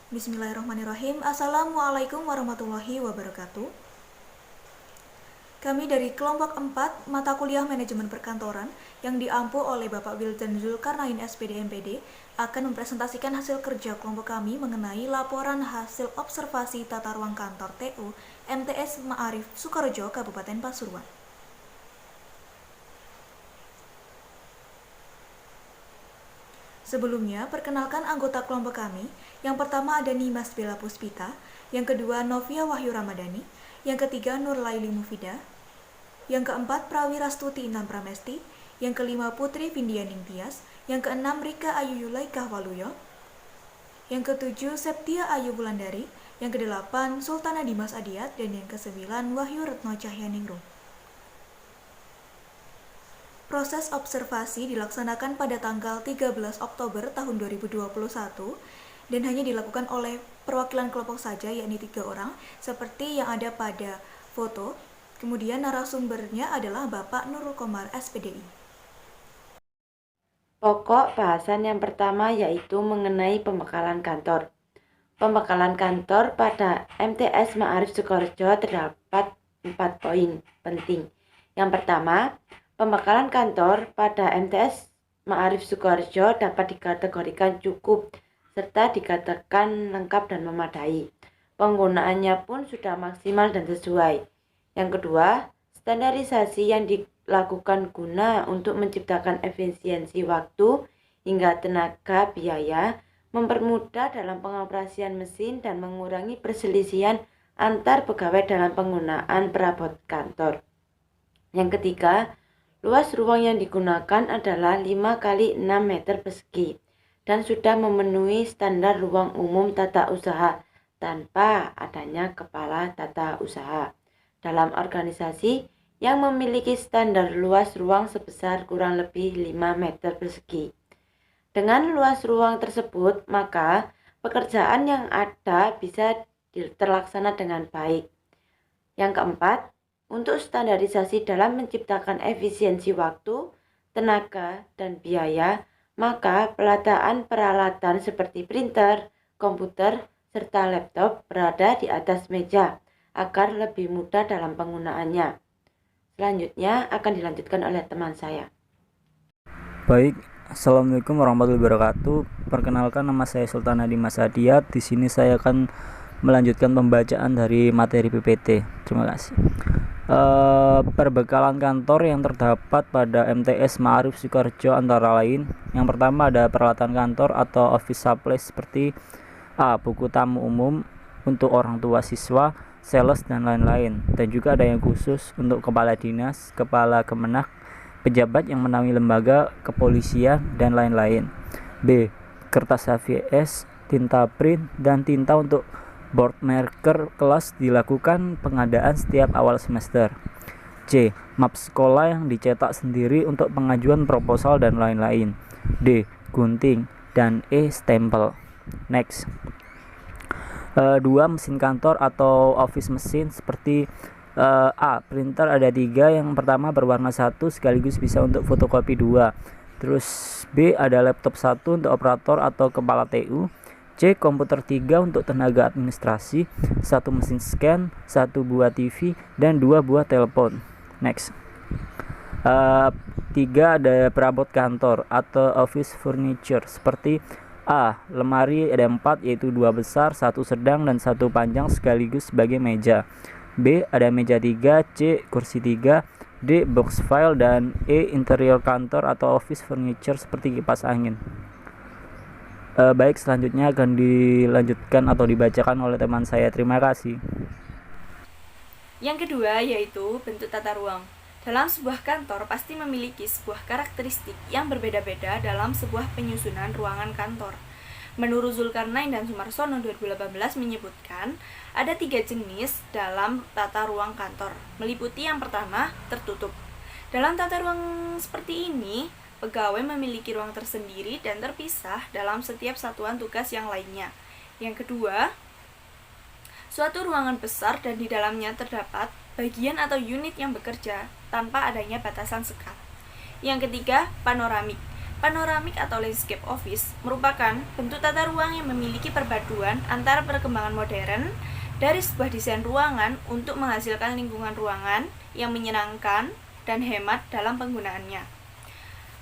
Bismillahirrahmanirrahim. Assalamualaikum warahmatullahi wabarakatuh. Kami dari kelompok 4 mata kuliah manajemen perkantoran yang diampu oleh Bapak Wildan Zulkarnain SPD MPD akan mempresentasikan hasil kerja kelompok kami mengenai laporan hasil observasi tata ruang kantor TU MTS Ma'arif Sukorejo Kabupaten Pasuruan. Sebelumnya, perkenalkan anggota kelompok kami. Yang pertama ada Nimas Bella Puspita, yang kedua Novia Wahyu Ramadhani, yang ketiga Nur Laili Mufida, yang keempat Prawirastuti Intan Pramesti, yang kelima Putri Vindianing Tias, yang keenam Rika Ayu Yulaikah Waluyo, yang ketujuh Septia Ayu Wulandari, yang kedelapan Sultana Dimas Adiat, dan yang kesembilan Wahyu Retno Cahyaningrum. Proses observasi dilaksanakan pada tanggal 13 Oktober tahun 2021 dan hanya dilakukan oleh perwakilan kelompok saja, yakni 3 orang, seperti yang ada pada foto. Kemudian narasumbernya adalah Bapak Nurul Komar, SPDI. Pokok bahasan yang pertama yaitu mengenai pembekalan kantor. Pembekalan kantor pada MTS Ma'arif Sukorejo terdapat 4 poin penting. Yang pertama, pembekalan kantor pada MTS Ma'arif Sukorejo dapat dikategorikan cukup serta dikatakan lengkap dan memadai. Penggunaannya pun sudah maksimal dan sesuai. Yang kedua, standarisasi yang dilakukan guna untuk menciptakan efisiensi waktu hingga tenaga biaya, mempermudah dalam pengoperasian mesin dan mengurangi perselisihan antar pegawai dalam penggunaan perabot kantor. Yang ketiga, luas ruang yang digunakan adalah 5 x 6 meter persegi dan sudah memenuhi standar ruang umum tata usaha tanpa adanya kepala tata usaha dalam organisasi yang memiliki standar luas ruang sebesar kurang lebih 5 meter persegi. Dengan luas ruang tersebut, maka pekerjaan yang ada bisa terlaksana dengan baik. Yang keempat, untuk standarisasi dalam menciptakan efisiensi waktu, tenaga, dan biaya, maka peletakkan peralatan seperti printer, komputer, serta laptop berada di atas meja agar lebih mudah dalam penggunaannya. Selanjutnya akan dilanjutkan oleh teman saya. Baik, Assalamualaikum warahmatullahi wabarakatuh. Perkenalkan, nama saya Sultana Dimas Adiat. Di sini saya akan melanjutkan pembacaan dari materi PPT. Terima kasih. Perbekalan kantor yang terdapat pada MTS Ma'arif Sukorejo antara lain, yang pertama ada peralatan kantor atau office supply seperti buku tamu umum untuk orang tua siswa, sales, dan lain-lain, dan juga ada yang khusus untuk kepala dinas, kepala kemenak, pejabat yang menaungi lembaga kepolisian, dan lain-lain. B. Kertas HVS, tinta print, dan tinta untuk board marker kelas dilakukan pengadaan setiap awal semester. C. Map sekolah yang dicetak sendiri untuk pengajuan proposal dan lain-lain. D. Gunting. Dan E. Stempel. Next. 2. Mesin kantor atau office mesin seperti A. Printer ada 3, yang pertama berwarna 1 sekaligus bisa untuk fotokopi 2. Terus B. Ada laptop 1 untuk operator atau kepala TU. C. Komputer 3 untuk tenaga administrasi, 1 mesin scan, 1 buah TV, dan 2 buah telepon. Next. 3. Ada perabot kantor atau office furniture seperti A. Lemari ada 4, yaitu 2 besar, 1 sedang, dan 1 panjang sekaligus sebagai meja. B. Ada meja 3. C. Kursi 3. D. Box file. Dan E. Interior kantor atau office furniture seperti kipas angin. Baik, selanjutnya akan dilanjutkan atau dibacakan oleh teman saya. Terima kasih. Yang kedua yaitu bentuk tata ruang. Dalam sebuah kantor pasti memiliki sebuah karakteristik yang berbeda-beda dalam sebuah penyusunan ruangan kantor. Menurut Zulkarnain dan Sumarsono 2018 menyebutkan ada 3 jenis dalam tata ruang kantor. Meliputi yang pertama, tertutup. Dalam tata ruang seperti ini, pegawai memiliki ruang tersendiri dan terpisah dalam setiap satuan tugas yang lainnya. Yang kedua, suatu ruangan besar dan di dalamnya terdapat bagian atau unit yang bekerja tanpa adanya batasan sekat. Yang ketiga, panoramik. Panoramik atau landscape office merupakan bentuk tata ruang yang memiliki perpaduan antara perkembangan modern dari sebuah desain ruangan untuk menghasilkan lingkungan ruangan yang menyenangkan dan hemat dalam penggunaannya.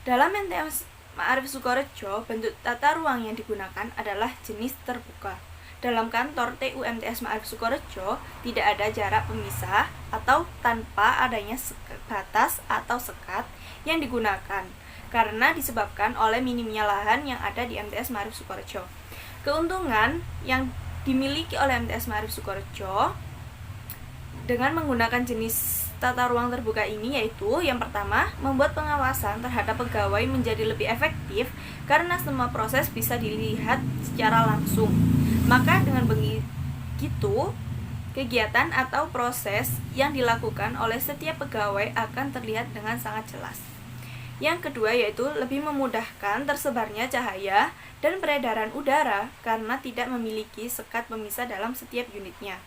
Dalam MTS Ma'arif Sukorejo, bentuk tata ruang yang digunakan adalah jenis terbuka. Dalam kantor TU MTS Ma'arif Sukorejo, tidak ada jarak pemisah atau tanpa adanya batas atau sekat yang digunakan karena disebabkan oleh minimnya lahan yang ada di MTS Ma'arif Sukorejo. Keuntungan yang dimiliki oleh MTS Ma'arif Sukorejo dengan menggunakan jenis tata ruang terbuka ini yaitu yang pertama, membuat pengawasan terhadap pegawai menjadi lebih efektif karena semua proses bisa dilihat secara langsung. Maka dengan begitu, kegiatan atau proses yang dilakukan oleh setiap pegawai akan terlihat dengan sangat jelas. Yang kedua yaitu lebih memudahkan tersebarnya cahaya dan peredaran udara karena tidak memiliki sekat pemisah dalam setiap unitnya.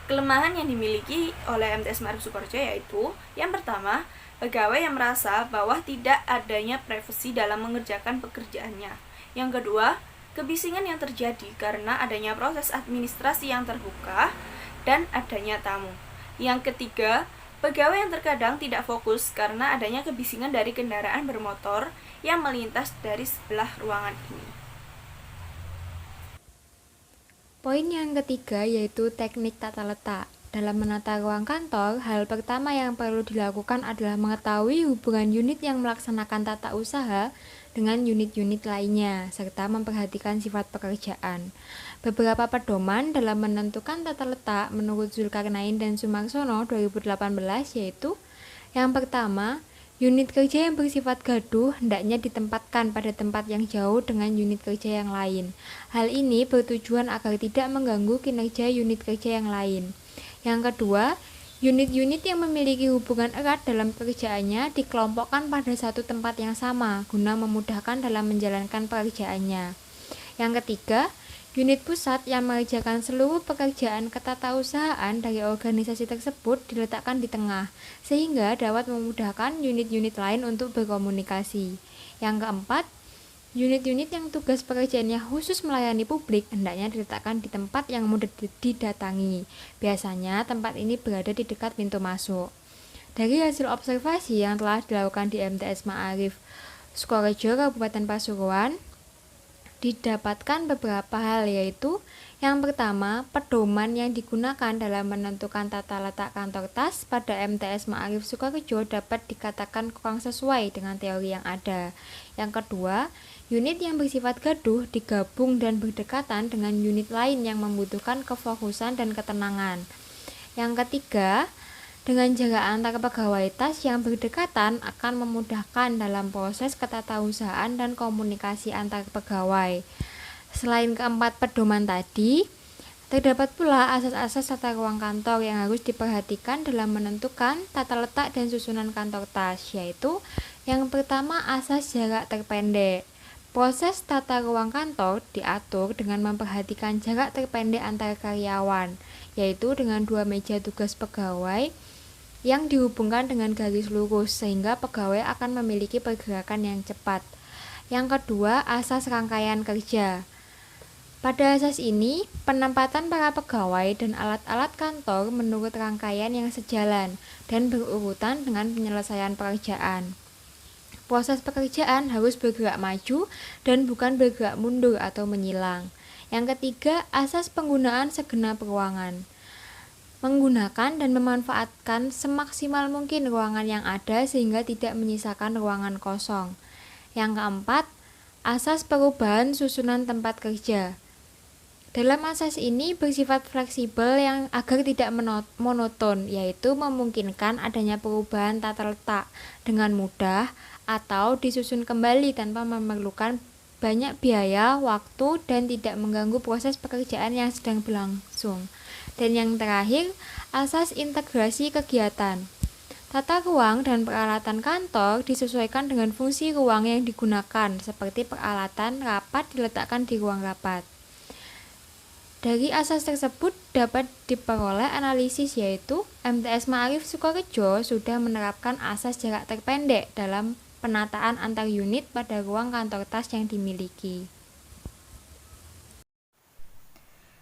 Kelemahan yang dimiliki oleh MTS Ma'arif Sukorejo yaitu yang pertama, pegawai yang merasa bahwa tidak adanya privasi dalam mengerjakan pekerjaannya. Yang kedua, kebisingan yang terjadi karena adanya proses administrasi yang terbuka dan adanya tamu. Yang ketiga, pegawai yang terkadang tidak fokus karena adanya kebisingan dari kendaraan bermotor yang melintas dari sebelah ruangan ini. Poin yang ketiga yaitu teknik tata letak. Dalam menata ruang kantor, hal pertama yang perlu dilakukan adalah mengetahui hubungan unit yang melaksanakan tata usaha dengan unit-unit lainnya, serta memperhatikan sifat pekerjaan. Beberapa pedoman dalam menentukan tata letak menurut Zulkarnain dan Sumarsono 2018 yaitu yang pertama, unit kerja yang bersifat gaduh hendaknya ditempatkan pada tempat yang jauh dengan unit kerja yang lain. Hal ini bertujuan agar tidak mengganggu kinerja unit kerja yang lain. Yang kedua, unit-unit yang memiliki hubungan erat dalam pekerjaannya dikelompokkan pada satu tempat yang sama guna memudahkan dalam menjalankan pekerjaannya. Yang ketiga, unit pusat yang mengerjakan seluruh pekerjaan ketatausahaan dari organisasi tersebut diletakkan di tengah, sehingga dapat memudahkan unit-unit lain untuk berkomunikasi. Yang keempat, unit-unit yang tugas pekerjaannya khusus melayani publik hendaknya diletakkan di tempat yang mudah didatangi. Biasanya tempat ini berada di dekat pintu masuk. Dari hasil observasi yang telah dilakukan di MTS Ma'arif Sukorejo Kabupaten Pasuruan, didapatkan beberapa hal yaitu yang pertama, pedoman yang digunakan dalam menentukan tata letak kantor TAS pada MTS Ma'arif Sukorejo dapat dikatakan kurang sesuai dengan teori yang ada. Yang kedua, unit yang bersifat gaduh digabung dan berdekatan dengan unit lain yang membutuhkan kefokusan dan ketenangan. Yang ketiga, dengan jarak antar pegawai TAS yang berdekatan akan memudahkan dalam proses ketatausahaan dan komunikasi antar pegawai. Selain keempat pedoman tadi, terdapat pula asas-asas tata ruang kantor yang harus diperhatikan dalam menentukan tata letak dan susunan kantor TAS, yaitu yang pertama asas jarak terpendek. Proses tata ruang kantor diatur dengan memperhatikan jarak terpendek antar karyawan, yaitu dengan 2 meja tugas pegawai yang dihubungkan dengan garis lurus sehingga pegawai akan memiliki pergerakan yang cepat. Yang kedua, asas rangkaian kerja. Pada asas ini, penempatan para pegawai dan alat-alat kantor menurut rangkaian yang sejalan dan berurutan dengan penyelesaian pekerjaan. Proses pekerjaan harus bergerak maju dan bukan bergerak mundur atau menyilang. Yang ketiga, asas penggunaan segenap ruangan. Menggunakan dan memanfaatkan semaksimal mungkin ruangan yang ada sehingga tidak menyisakan ruangan kosong. Yang keempat, asas perubahan susunan tempat kerja. Dalam asas ini bersifat fleksibel yang agar tidak monoton, yaitu memungkinkan adanya perubahan tata letak dengan mudah atau disusun kembali tanpa memerlukan banyak biaya, waktu, dan tidak mengganggu proses pekerjaan yang sedang berlangsung. Dan yang terakhir, asas integrasi kegiatan. Tata ruang dan peralatan kantor disesuaikan dengan fungsi ruang yang digunakan, seperti peralatan rapat diletakkan di ruang rapat. Dari asas tersebut dapat diperoleh analisis yaitu MTS Ma'arif Sukorejo sudah menerapkan asas jarak terpendek dalam penataan antar unit pada ruang kantor tas yang dimiliki.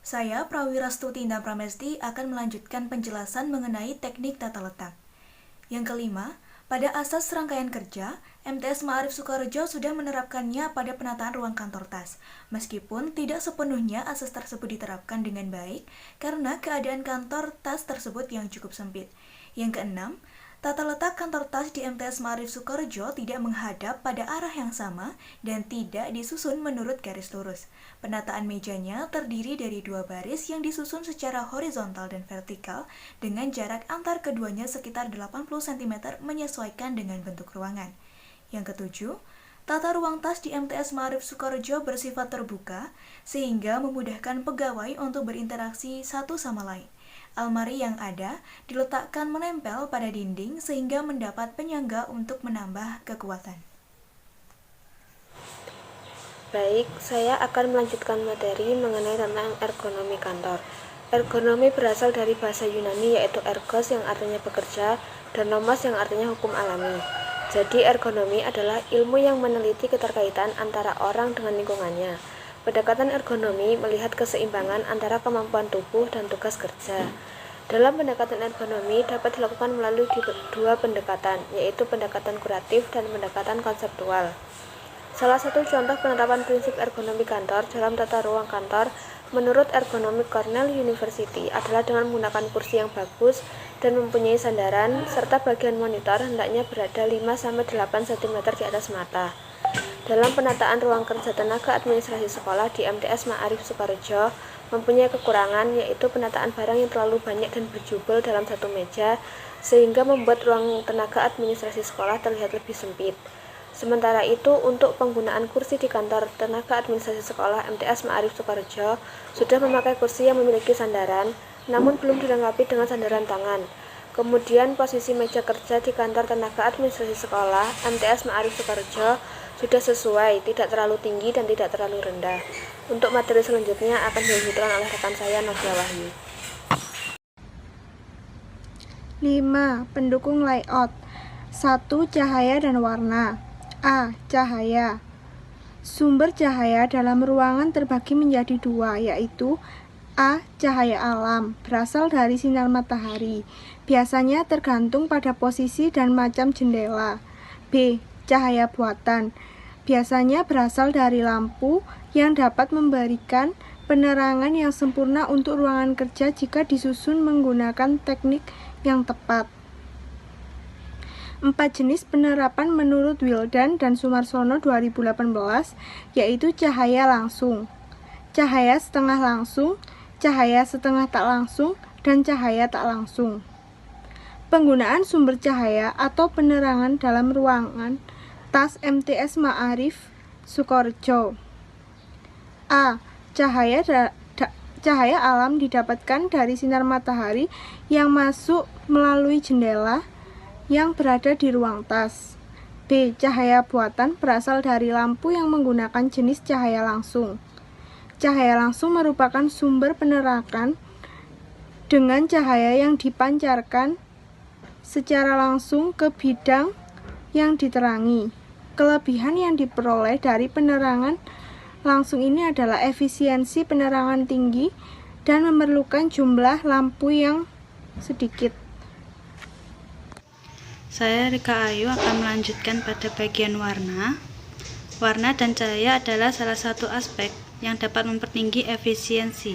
Saya, Prawirastuti Indah Pramesti, akan melanjutkan penjelasan mengenai teknik tata letak. Yang kelima, pada asas rangkaian kerja, MTS Ma'arif Sukorejo sudah menerapkannya pada penataan ruang kantor tas, meskipun tidak sepenuhnya asas tersebut diterapkan dengan baik karena keadaan kantor tas tersebut yang cukup sempit. Yang keenam, tata letak kantor tas di MTS Ma'arif Sukorejo tidak menghadap pada arah yang sama dan tidak disusun menurut garis lurus. Penataan mejanya terdiri dari 2 baris yang disusun secara horizontal dan vertikal dengan jarak antar keduanya sekitar 80 cm menyesuaikan dengan bentuk ruangan. Yang ketujuh, tata ruang tas di MTS Ma'arif Sukorejo bersifat terbuka sehingga memudahkan pegawai untuk berinteraksi satu sama lain. Almari yang ada diletakkan menempel pada dinding sehingga mendapat penyangga untuk menambah kekuatan. Baik, saya akan melanjutkan materi mengenai tentang ergonomi kantor. Ergonomi berasal dari bahasa Yunani yaitu ergos yang artinya bekerja dan nomos yang artinya hukum alami. Jadi ergonomi adalah ilmu yang meneliti keterkaitan antara orang dengan lingkungannya. Pendekatan ergonomi melihat keseimbangan antara kemampuan tubuh dan tugas kerja. Dalam pendekatan ergonomi dapat dilakukan melalui 2 pendekatan, yaitu pendekatan kuratif dan pendekatan konseptual. Salah satu contoh penerapan prinsip ergonomi kantor dalam tata ruang kantor menurut Ergonomi Cornell University adalah dengan menggunakan kursi yang bagus dan mempunyai sandaran, serta bagian monitor hendaknya berada 5-8 cm di atas mata. Dalam penataan ruang kerja tenaga administrasi sekolah di MTS Ma'arif Sukorejo mempunyai kekurangan, yaitu penataan barang yang terlalu banyak dan berjubel dalam satu meja sehingga membuat ruang tenaga administrasi sekolah terlihat lebih sempit. Sementara itu, untuk penggunaan kursi di kantor tenaga administrasi sekolah MTS Ma'arif Sukorejo sudah memakai kursi yang memiliki sandaran, namun belum dilengkapi dengan sandaran tangan. Kemudian posisi meja kerja di kantor tenaga administrasi sekolah MTS Ma'arif Sukorejo sudah sesuai, tidak terlalu tinggi dan tidak terlalu rendah. Untuk materi selanjutnya akan dilanjutkan oleh rekan saya, Nadia Wahyu. 5. Pendukung layout. 1. Cahaya dan warna. A. Cahaya. Sumber cahaya dalam ruangan terbagi menjadi 2, yaitu A. Cahaya alam, berasal dari sinar matahari, biasanya tergantung pada posisi dan macam jendela. B. Cahaya buatan, biasanya berasal dari lampu yang dapat memberikan penerangan yang sempurna untuk ruangan kerja jika disusun menggunakan teknik yang tepat. 4 jenis penerapan menurut Wildan dan Sumarsono 2018, yaitu cahaya langsung, cahaya setengah langsung, cahaya setengah tak langsung, dan cahaya tak langsung. Penggunaan sumber cahaya atau penerangan dalam ruangan tas MTS Ma'arif Sukorejo. A. Cahaya alam didapatkan dari sinar matahari yang masuk melalui jendela yang berada di ruang tas. B. Cahaya buatan berasal dari lampu yang menggunakan jenis cahaya langsung. Cahaya langsung merupakan sumber penerangan dengan cahaya yang dipancarkan secara langsung ke bidang yang diterangi. Kelebihan yang diperoleh dari penerangan langsung ini adalah efisiensi penerangan tinggi dan memerlukan jumlah lampu yang sedikit. Saya Rika Ayu akan melanjutkan pada bagian warna. Warna dan cahaya adalah salah satu aspek yang dapat mempertinggi efisiensi.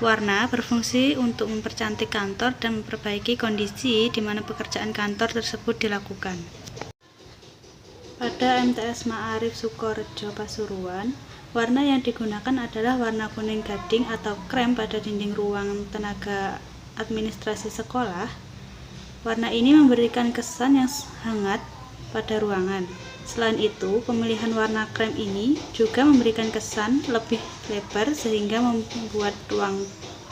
Warna berfungsi untuk mempercantik kantor dan memperbaiki kondisi di mana pekerjaan kantor tersebut dilakukan. Pada MTS Ma'arif Sukorejo Pasuruan, warna yang digunakan adalah warna kuning gading atau krem pada dinding ruang tenaga administrasi sekolah. Warna ini memberikan kesan yang hangat pada ruangan. Selain itu, pemilihan warna krem ini juga memberikan kesan lebih lebar sehingga membuat ruang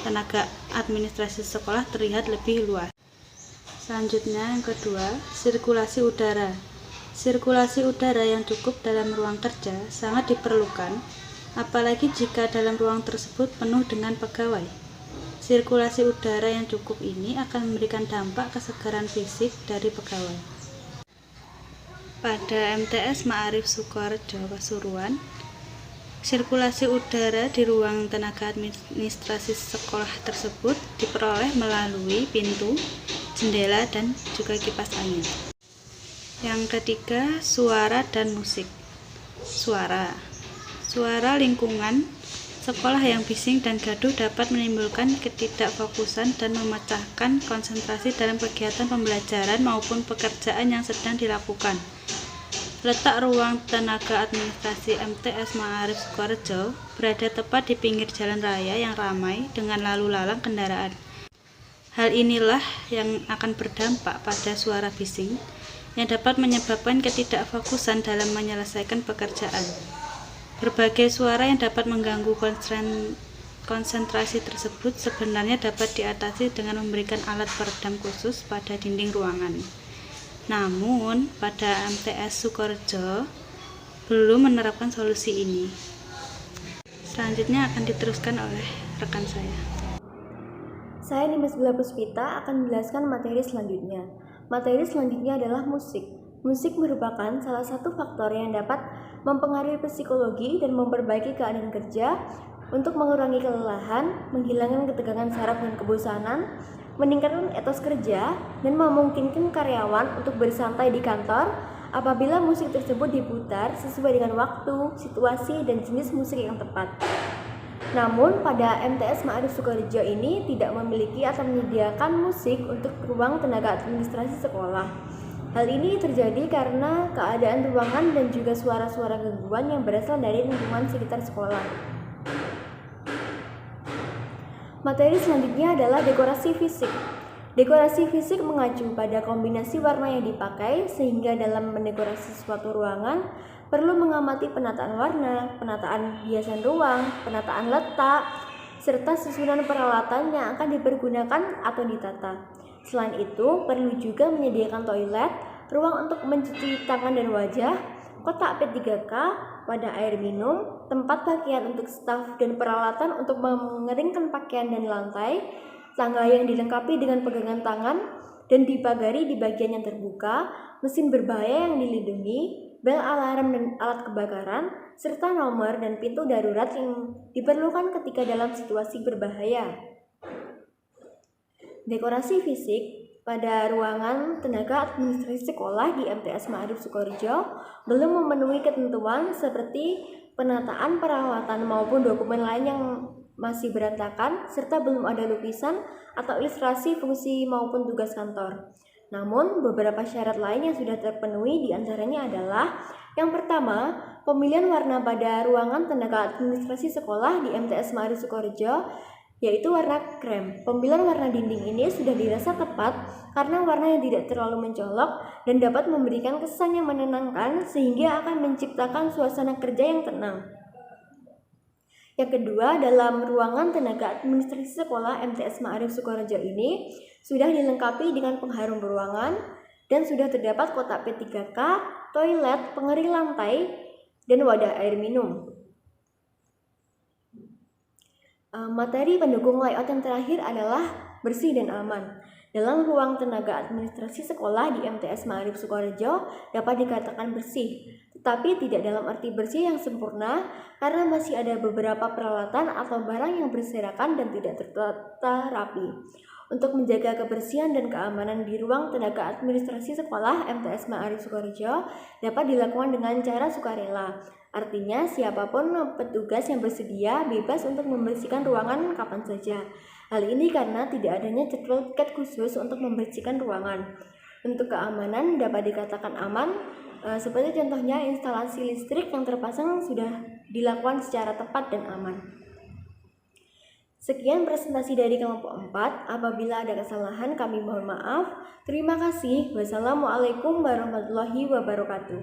tenaga administrasi sekolah terlihat lebih luas. Selanjutnya, yang kedua, sirkulasi udara. Sirkulasi udara yang cukup dalam ruang kerja sangat diperlukan, apalagi jika dalam ruang tersebut penuh dengan pegawai. Sirkulasi udara yang cukup ini akan memberikan dampak kesegaran fisik dari pegawai. Pada MTS Ma'arif Sukorejo Pasuruan, sirkulasi udara di ruang tenaga administrasi sekolah tersebut diperoleh melalui pintu, jendela, dan juga kipas angin. Yang ketiga, suara dan musik. Suara lingkungan sekolah yang bising dan gaduh dapat menimbulkan ketidakfokusan dan memecahkan konsentrasi dalam kegiatan pembelajaran maupun pekerjaan yang sedang dilakukan. Letak ruang tenaga administrasi MTS Ma'arif Sukorejo berada tepat di pinggir jalan raya yang ramai dengan lalu lalang kendaraan. Hal inilah yang akan berdampak pada suara bising yang dapat menyebabkan ketidakfokusan dalam menyelesaikan pekerjaan. Berbagai suara yang dapat mengganggu konsentrasi tersebut sebenarnya dapat diatasi dengan memberikan alat peredam khusus pada dinding ruangan. Namun, pada MTS Sukorejo belum menerapkan solusi ini. Selanjutnya akan diteruskan oleh rekan saya. Saya Nimas Bella Puspita akan menjelaskan materi selanjutnya. Materi selanjutnya adalah musik. Musik merupakan salah satu faktor yang dapat mempengaruhi psikologi dan memperbaiki keadaan kerja untuk mengurangi kelelahan, menghilangkan ketegangan saraf dan kebosanan, meningkatkan etos kerja, dan memungkinkan karyawan untuk bersantai di kantor apabila musik tersebut diputar sesuai dengan waktu, situasi, dan jenis musik yang tepat. Namun, pada MTS Ma'arif Sukorejo ini tidak memiliki atau menyediakan musik untuk ruang tenaga administrasi sekolah. Hal ini terjadi karena keadaan ruangan dan juga suara-suara gangguan yang berasal dari lingkungan sekitar sekolah. Materi selanjutnya adalah dekorasi fisik. Dekorasi fisik mengacu pada kombinasi warna yang dipakai sehingga dalam mendekorasi suatu ruangan perlu mengamati penataan warna, penataan hiasan ruang, penataan letak, serta susunan peralatan yang akan dipergunakan atau ditata. Selain itu, perlu juga menyediakan toilet, ruang untuk mencuci tangan dan wajah, kotak P3K, wadah air minum, tempat pakaian untuk staf dan peralatan untuk mengeringkan pakaian dan lantai, tangga yang dilengkapi dengan pegangan tangan dan dipagari di bagian yang terbuka, mesin berbahaya yang dilindungi, bel alarm dan alat kebakaran, serta nomor dan pintu darurat yang diperlukan ketika dalam situasi berbahaya. Dekorasi fisik pada ruangan tenaga administrasi sekolah di MTS Ma'arif Sukorejo belum memenuhi ketentuan seperti penataan peralatan maupun dokumen lain yang masih berantakan, serta belum ada lukisan atau ilustrasi fungsi maupun tugas kantor. Namun, beberapa syarat lain yang sudah terpenuhi diantaranya adalah: yang pertama, pemilihan warna pada ruangan tenaga administrasi sekolah di MTS Ma'arif Sukorejo yaitu warna krem. Pemilihan warna dinding ini sudah dirasa tepat karena warna yang tidak terlalu mencolok dan dapat memberikan kesan yang menenangkan sehingga akan menciptakan suasana kerja yang tenang. Yang kedua, dalam ruangan tenaga administrasi sekolah MTS Ma'arif Sukorejo ini sudah dilengkapi dengan pengharum ruangan dan sudah terdapat kotak P3K, toilet, pengering lantai, dan wadah air minum. Materi pendukung layout yang terakhir adalah bersih dan aman. Dalam ruang tenaga administrasi sekolah di MTS Ma'arif Sukorejo dapat dikatakan bersih, tetapi tidak dalam arti bersih yang sempurna karena masih ada beberapa peralatan atau barang yang berserakan dan tidak tertata rapi. Untuk menjaga kebersihan dan keamanan di ruang tenaga administrasi sekolah MTS Ma'arif Sukorejo dapat dilakukan dengan cara sukarela. Artinya, siapapun petugas yang bersedia bebas untuk membersihkan ruangan kapan saja. Hal ini karena tidak adanya jadwal tiket khusus untuk membersihkan ruangan. Untuk keamanan dapat dikatakan aman, seperti contohnya instalasi listrik yang terpasang sudah dilakukan secara tepat dan aman. Sekian presentasi dari kelompok 4. Apabila ada kesalahan kami mohon maaf. Terima kasih. Wassalamualaikum warahmatullahi wabarakatuh.